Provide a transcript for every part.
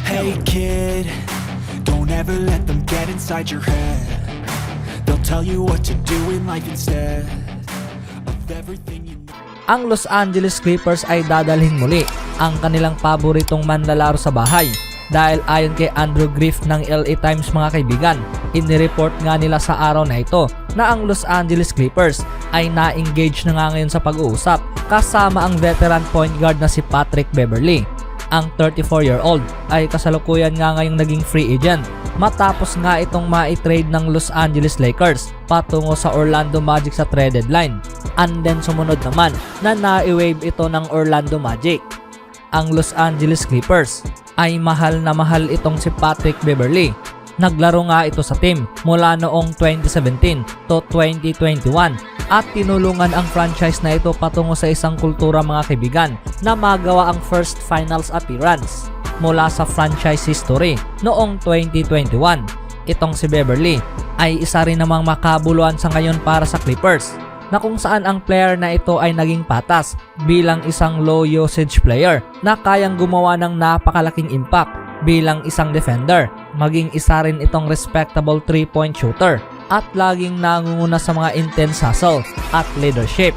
Hey kid, don't ever let them get inside your head. They'll tell you what to do in life instead of everything you know. Ang Los Angeles Clippers ay dadalhin muli ang kanilang paboritong manlalaro sa bahay dahil ayon kay Andrew Griff ng LA Times mga kaibigan, inireport nga nila sa araw na ito na ang Los Angeles Clippers ay na-engage na nga ngayon sa pag-uusap kasama ang veteran point guard na si Patrick Beverley. Ang 34-year-old ay kasalukuyan nga ngayong naging free agent matapos nga itong ma-trade ng Los Angeles Lakers patungo sa Orlando Magic sa trade deadline. And then sumunod naman na na-waive ito ng Orlando Magic. Ang Los Angeles Clippers ay mahal na mahal itong si Patrick Beverley. Naglaro nga ito sa team mula noong 2017 to 2021 at tinulungan ang franchise na ito patungo sa isang kultura mga kaibigan na magawa ang first finals appearance mula sa franchise history noong 2021. Itong si Beverley ay isa rin namang makabuluhan sa ngayon para sa Clippers na kung saan ang player na ito ay naging patas bilang isang low usage player na kayang gumawa ng napakalaking impact bilang isang defender, maging isa rin itong respectable 3-point shooter at laging nangunguna sa mga intense hustle at leadership.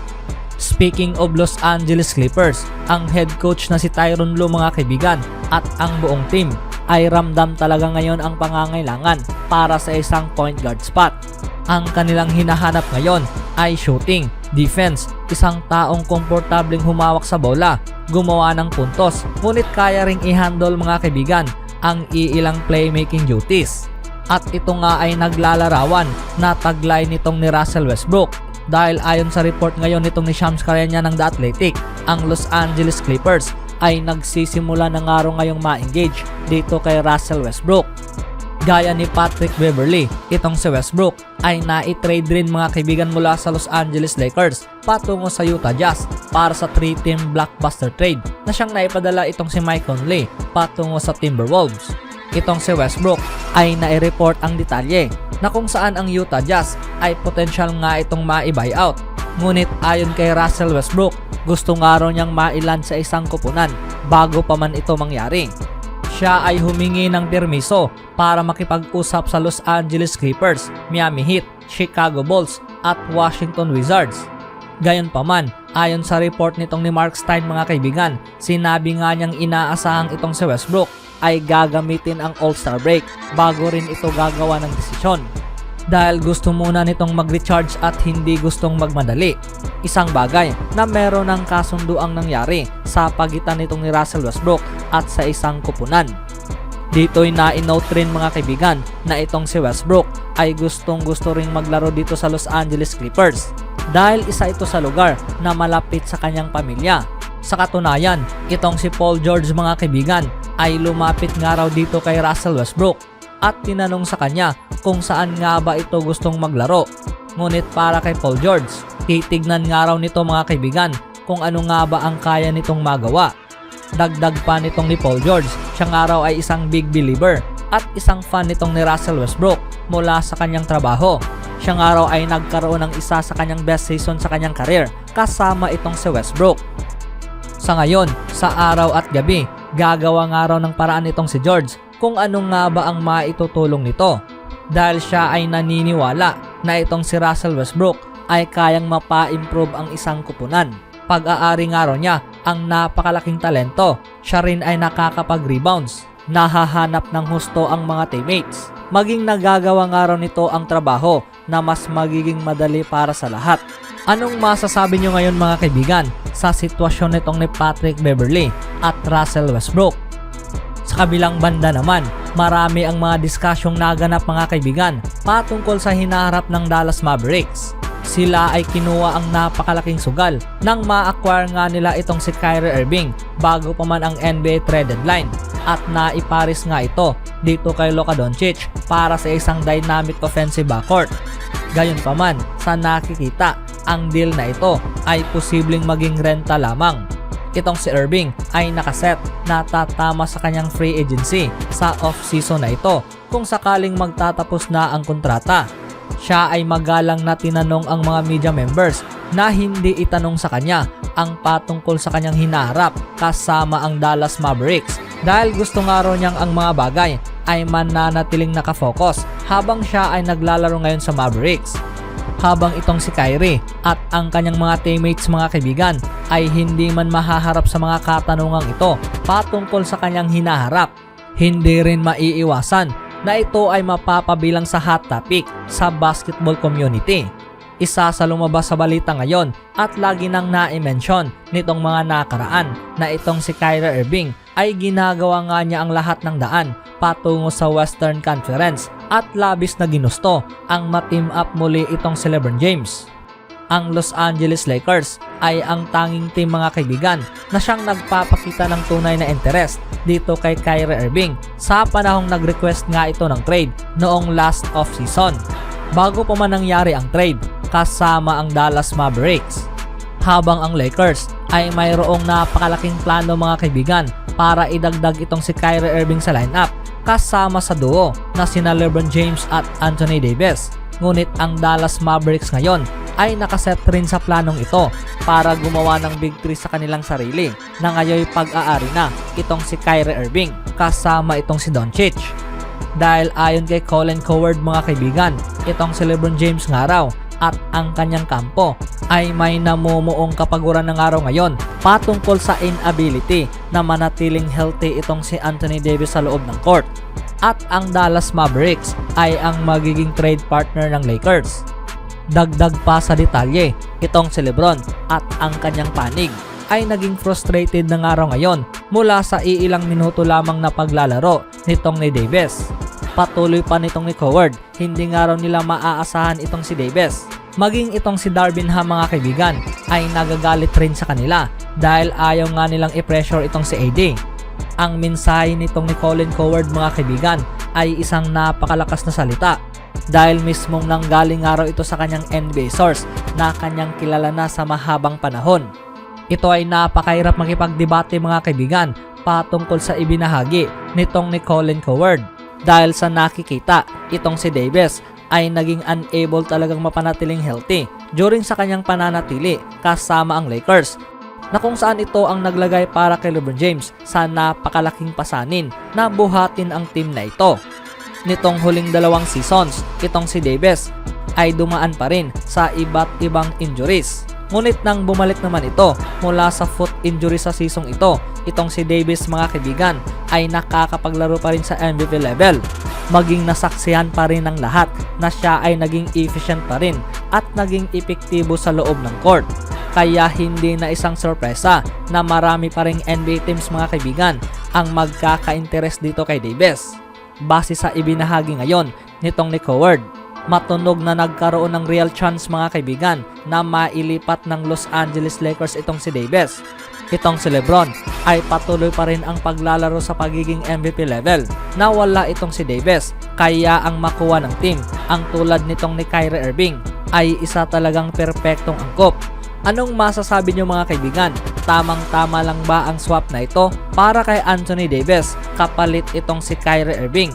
Speaking of Los Angeles Clippers, ang head coach na si Tyronn Lue mga kaibigan at ang buong team ay ramdam talaga ngayon ang pangangailangan para sa isang point guard spot. Ang kanilang hinahanap ngayon ay shooting, defense, isang taong komportableng humawak sa bola, gumawa ng puntos, ngunit kaya ring i-handle mga kaibigan ang iilang playmaking duties. At ito nga ay naglalarawan na taglay nitong ni Russell Westbrook dahil ayon sa report ngayon nitong ni Shams Charania ng The Athletic, ang Los Angeles Clippers ay nagsisimula na nga ngayong ma-engage dito kay Russell Westbrook. Gaya ni Patrick Beverley, itong si Westbrook ay na-trade rin mga kaibigan mula sa Los Angeles Lakers patungo sa Utah Jazz para sa 3-team blockbuster trade na siyang naipadala itong si Mike Conley patungo sa Timberwolves. Itong si Westbrook ay nai-report ang detalye na kung saan ang Utah Jazz ay potensyal nga itong ma-buyout. Ngunit ayon kay Russell Westbrook, gusto nga raw niyang mailan sa isang kupunan bago pa man ito mangyari. Siya ay humingi ng permiso para makipag-usap sa Los Angeles Clippers, Miami Heat, Chicago Bulls at Washington Wizards. Gayunpaman, ayon sa report nitong ni Mark Stein mga kaibigan, sinabi nga niyang inaasahang itong si Westbrook ay gagamitin ang All-Star break bago rin ito gagawa ng desisyon. Dahil gusto muna nitong mag-recharge at hindi gustong magmadali. Isang bagay na meron ng kasunduang nangyari sa pagitan nitong ni Russell Westbrook at sa isang kupunan. Dito'y na-note rin mga kaibigan na itong si Westbrook ay gustong-gusto ring maglaro dito sa Los Angeles Clippers dahil isa ito sa lugar na malapit sa kanyang pamilya. Sa katunayan, itong si Paul George mga kaibigan ay lumapit nga raw dito kay Russell Westbrook at tinanong sa kanya kung saan nga ba ito gustong maglaro. Ngunit para kay Paul George, titignan nga raw nito mga kaibigan kung ano nga ba ang kaya nitong magawa. Dagdag pa nitong ni Paul George, siya nga raw ay isang big believer at isang fan nitong ni Russell Westbrook mula sa kanyang trabaho. Siya nga raw ay nagkaroon ng isa sa kanyang best season sa kanyang career kasama itong si Westbrook. Sa ngayon, sa araw at gabi, gagawa nga raw ng paraan itong si George kung ano nga ba ang maitutulong nito. Dahil siya ay naniniwala na itong si Russell Westbrook ay kayang mapa-improve ang isang kupunan. Pag-aari nga raw niya ang napakalaking talento, siya rin ay nakakapag-rebounds, nahahanap ng husto ang mga teammates. Maging nagagawa nga raw nito ang trabaho na mas magiging madali para sa lahat. Anong masasabi nyo ngayon mga kaibigan sa sitwasyon nitong ni Patrick Beverley at Russell Westbrook? Sa kabilang banda naman, marami ang mga diskusyong naganap mga kaibigan patungkol sa hinaharap ng Dallas Mavericks. Sila ay kinuha ang napakalaking sugal nang ma-acquire nga nila itong si Kyrie Irving bago pa man ang NBA trade deadline at naiparis nga ito dito kay Luka Doncic para sa isang dynamic offensive backcourt. Gayunpaman, sa nakikita, ang deal na ito ay posibleng maging renta lamang. Itong si Irving ay nakaset na tatama sa kanyang free agency sa off-season na ito kung sakaling magtatapos na ang kontrata. Siya ay magalang na tinanong ang mga media members na hindi itanong sa kanya ang patungkol sa kanyang hinaharap kasama ang Dallas Mavericks dahil gusto nga raw niyang ang mga bagay ay mananatiling nakafocus habang siya ay naglalaro ngayon sa Mavericks. Habang itong si Kyrie at ang kanyang mga teammates mga kaibigan ay hindi man mahaharap sa mga katanungang ito patungkol sa kanyang hinaharap, hindi rin maiiwasan na ito ay mapapabilang sa hot topic sa basketball community. Isa sa lumabas sa balita ngayon at lagi nang na-mention nitong mga nakaraan na itong si Kyrie Irving ay ginagawa nga niya ang lahat ng daan patungo sa Western Conference at labis na ginusto ang ma-team up muli itong si LeBron James. Ang Los Angeles Lakers ay ang tanging team mga kaibigan na siyang nagpapakita ng tunay na interest dito kay Kyrie Irving sa panahong nag-request nga ito ng trade noong last off-season. Bago pa man nangyari ang trade kasama ang Dallas Mavericks. Habang ang Lakers ay mayroong napakalaking plano mga kaibigan para idagdag itong si Kyrie Irving sa lineup kasama sa duo na sina LeBron James at Anthony Davis. Ngunit ang Dallas Mavericks ngayon ay nakaset rin sa planong ito para gumawa ng big three sa kanilang sarili na ngayon pag-aari na itong si Kyrie Irving kasama itong si Doncic. Dahil ayon kay Colin Cowherd mga kaibigan, itong si LeBron James nga raw at ang kanyang kampo ay may namumuong kapaguran ng araw ngayon patungkol sa inability na manatiling healthy itong si Anthony Davis sa loob ng court. At ang Dallas Mavericks ay ang magiging trade partner ng Lakers. Dagdag pa sa detalye, itong si LeBron at ang kanyang panig ay naging frustrated ng araw ngayon mula sa iilang minuto lamang na paglalaro nitong ni Davis. Patuloy pa nitong ni Cowherd, hindi nga raw nila maaasahan itong si Davis. Maging itong si Darvin Ham mga kaibigan ay nagagalit rin sa kanila dahil ayaw nga nilang i-pressure itong si AD. Ang mensahe nitong ni Colin Cowherd mga kaibigan ay isang napakalakas na salita dahil mismong nanggaling nga raw ito sa kanyang NBA source na kanyang kilala na sa mahabang panahon. Ito ay napakahirap makipagdebate mga kaibigan patungkol sa ibinahagi nitong ni Colin Cowherd dahil sa nakikita itong si Davis ay naging unable talagang mapanatiling healthy during sa kanyang pananatili kasama ang Lakers na kung saan ito ang naglagay para kay LeBron James sa napakalaking pasanin na buhatin ang team na ito. Nitong huling 2 seasons, itong si Davis ay dumaan pa rin sa iba't ibang injuries. Ngunit nang bumalik naman ito mula sa foot injury sa season ito, itong si Davis mga kaibigan ay nakakapaglaro pa rin sa MVP level. Maging nasaksihan pa rin ng lahat na siya ay naging efficient pa rin at naging epektibo sa loob ng court. Kaya hindi na isang sorpresa na marami pa ring NBA teams mga kaibigan ang magkaka-interest dito kay Davis. Base sa ibinahagi ngayon nitong ni Cowherd, matunog na nagkaroon ng real chance mga kaibigan na mailipat ng Los Angeles Lakers itong si Davis. Itong si LeBron ay patuloy pa rin ang paglalaro sa pagiging MVP level na wala itong si Davis, kaya ang makuha ng team ang tulad nitong ni Kyrie Irving ay isa talagang perpektong angkop. Anong masasabi nyo mga kaibigan? Tamang-tama lang ba ang swap na ito para kay Anthony Davis kapalit itong si Kyrie Irving?